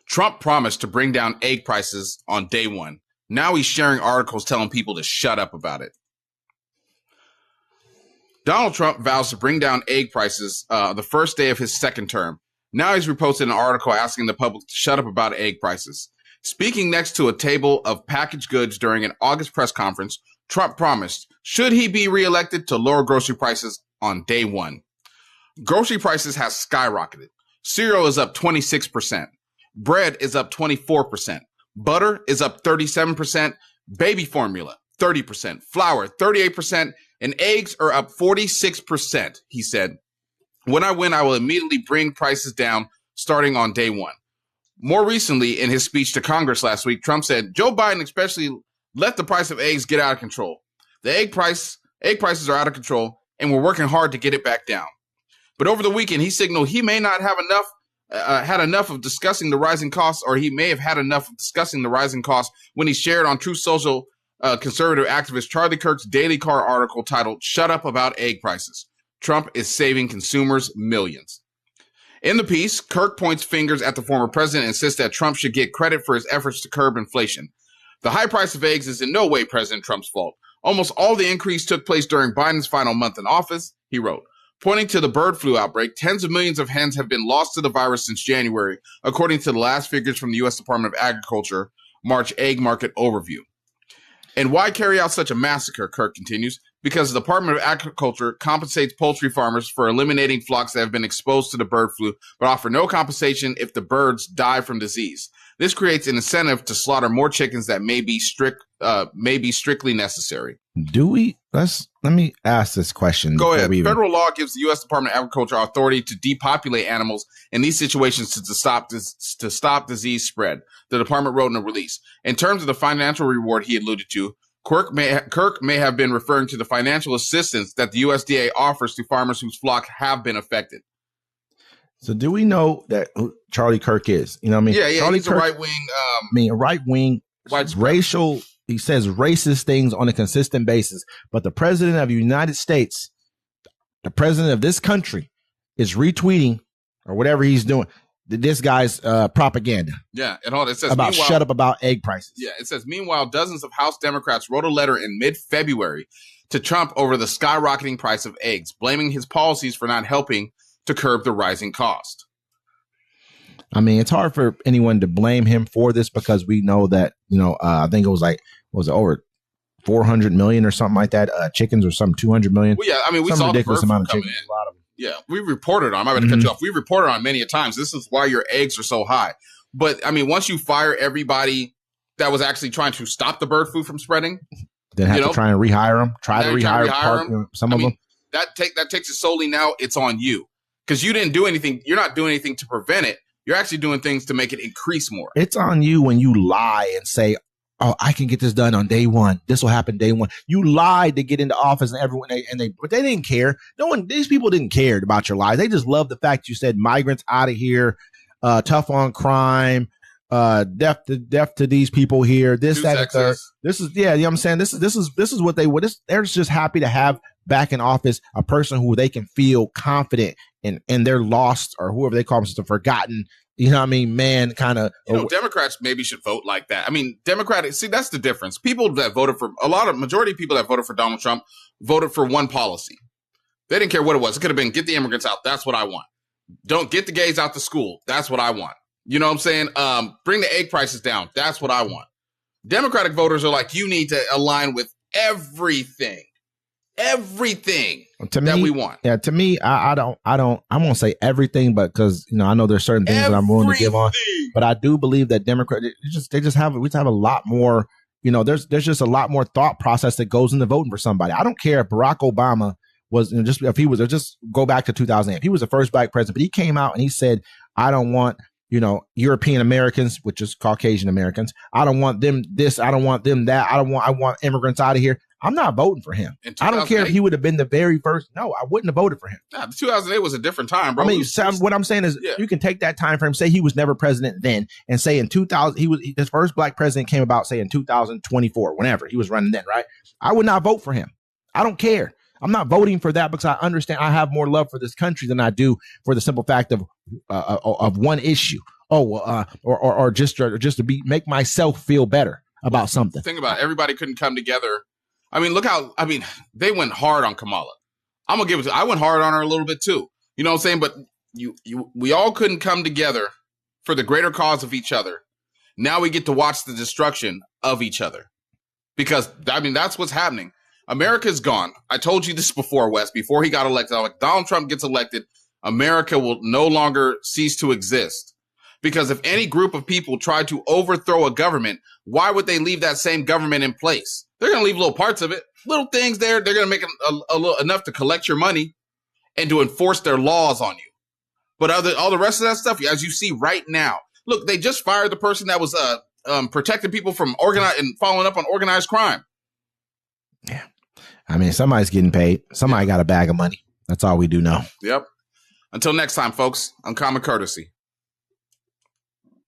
Trump promised to bring down egg prices on day one. Now he's sharing articles telling people to shut up about it. Donald Trump vows to bring down egg prices the first day of his second term. Now he's reposted an article asking the public to shut up about egg prices. Speaking next to a table of packaged goods during an August press conference, Trump promised, should he be reelected, to lower grocery prices on day one. Grocery prices have skyrocketed. Cereal is up 26%. Bread is up 24%. Butter is up 37%. Baby formula, 30%. Flour, 38%. And eggs are up 46%, he said. When I win, I will immediately bring prices down starting on day one. More recently, in his speech to Congress last week, Trump said, Joe Biden especially let the price of eggs get out of control. The egg prices are out of control, and we're working hard to get it back down. But over the weekend, he signaled he may not have had enough of discussing the rising costs, or he may have had enough of discussing the rising costs when he shared on Truth Social conservative activist Charlie Kirk's Daily Car article titled, Shut Up About Egg Prices. Trump is saving consumers millions. In the piece, Kirk points fingers at the former president and insists that Trump should get credit for his efforts to curb inflation. The high price of eggs is in no way President Trump's fault. Almost all the increase took place during Biden's final month in office, he wrote. Pointing to the bird flu outbreak, tens of millions of hens have been lost to the virus since January, according to the last figures from the U.S. Department of Agriculture March egg market overview. And why carry out such a massacre, Kirk continues? Because the Department of Agriculture compensates poultry farmers for eliminating flocks that have been exposed to the bird flu, but offer no compensation if the birds die from disease. This creates an incentive to slaughter more chickens that may be strictly necessary. Let me ask this question. Go ahead. Federal law gives the U.S. Department of Agriculture authority to depopulate animals in these situations to stop disease spread, the department wrote in a release. In terms of the financial reward he alluded to, Kirk may have been referring to the financial assistance that the USDA offers to farmers whose flock have been affected. So do we know that who Charlie Kirk is? You know what I mean? Yeah, Charlie he's Kirk, a right-wing. a right-wing, racial, he says racist things on a consistent basis. But the president of the United States, the president of this country, is retweeting or whatever he's doing this guy's propaganda. Yeah, and hold on, it says about shut up about egg prices. Yeah, it says, meanwhile, dozens of House Democrats wrote a letter in mid-February to Trump over the skyrocketing price of eggs, blaming his policies for not helping to curb the rising cost. I mean, it's hard for anyone to blame him for this because we know that, I think it was over 400 million or something like that, chickens or some 200 million. Well, yeah, I mean, we saw ridiculous the amount of chickens. A lot of them. Yeah, we reported on. I'm going to cut you off. We reported on many a times. This is why your eggs are so high. But I mean, once you fire everybody that was actually trying to stop the bird flu from spreading, then have to try and rehire them. Try to rehire them. Some of them. That takes it solely now. It's on you because you didn't do anything. You're not doing anything to prevent it. You're actually doing things to make it increase more. It's on you when you lie and say, oh, I can get this done on day one. This will happen day one. You lied to get into office and everyone, but they didn't care. These people didn't care about your lies. They just loved the fact you said migrants out of here, tough on crime, death to these people here. This, that, and third. This is, you know what I'm saying? This is what they would. They're just happy to have back in office a person who they can feel confident in their lost, or whoever they call them, the forgotten, man, kind of. Democrats maybe should vote like that. I mean, see, that's the difference. People that voted for, majority of people that voted for Donald Trump voted for one policy. They didn't care what it was. It could have been get the immigrants out. That's what I want. Don't get the gays out to school. That's what I want. You know what I'm saying? Bring the egg prices down. That's what I want. Democratic voters are like, you need to align with everything that we want. Yeah, to me, I won't say everything, but because I know there's certain things that I'm willing to give on. But I do believe that Democrats we just have a lot more. There's just a lot more thought process that goes into voting for somebody. I don't care if Barack Obama was just go back to 2008. If he was the first black president, but he came out and he said, I don't want European Americans, which is Caucasian Americans. I don't want them this. I don't want them that. I want immigrants out of here. I'm not voting for him. I don't care if he would have been the very first. No, I wouldn't have voted for him. Nah, 2008 was a different time, bro. I mean, what I'm saying is you can take that time frame, say he was never president then, and say in 2000, his first black president came about, say in 2024, whenever he was running then, right? I would not vote for him. I don't care. I'm not voting for that because I understand I have more love for this country than I do for the simple fact of one issue or just to make myself feel better about something. Think about it. Everybody couldn't come together. I mean, they went hard on Kamala. I'm gonna give it to. I went hard on her a little bit too. You know what I'm saying? But we all couldn't come together for the greater cause of each other. Now we get to watch the destruction of each other, because that's what's happening. America's gone. I told you this before, Wes. Before he got elected, I'm like, Donald Trump gets elected, America will no longer cease to exist. Because if any group of people try to overthrow a government, why would they leave that same government in place? They're going to leave little parts of it, little things there. They're going to make a little enough to collect your money and to enforce their laws on you. But all the rest of that stuff, as you see right now, look, they just fired the person that was protecting people from organized and following up on organized crime. Yeah. I mean, somebody's getting paid. Somebody got a bag of money. That's all we do know. Yep. Until next time, folks, uncommon courtesy.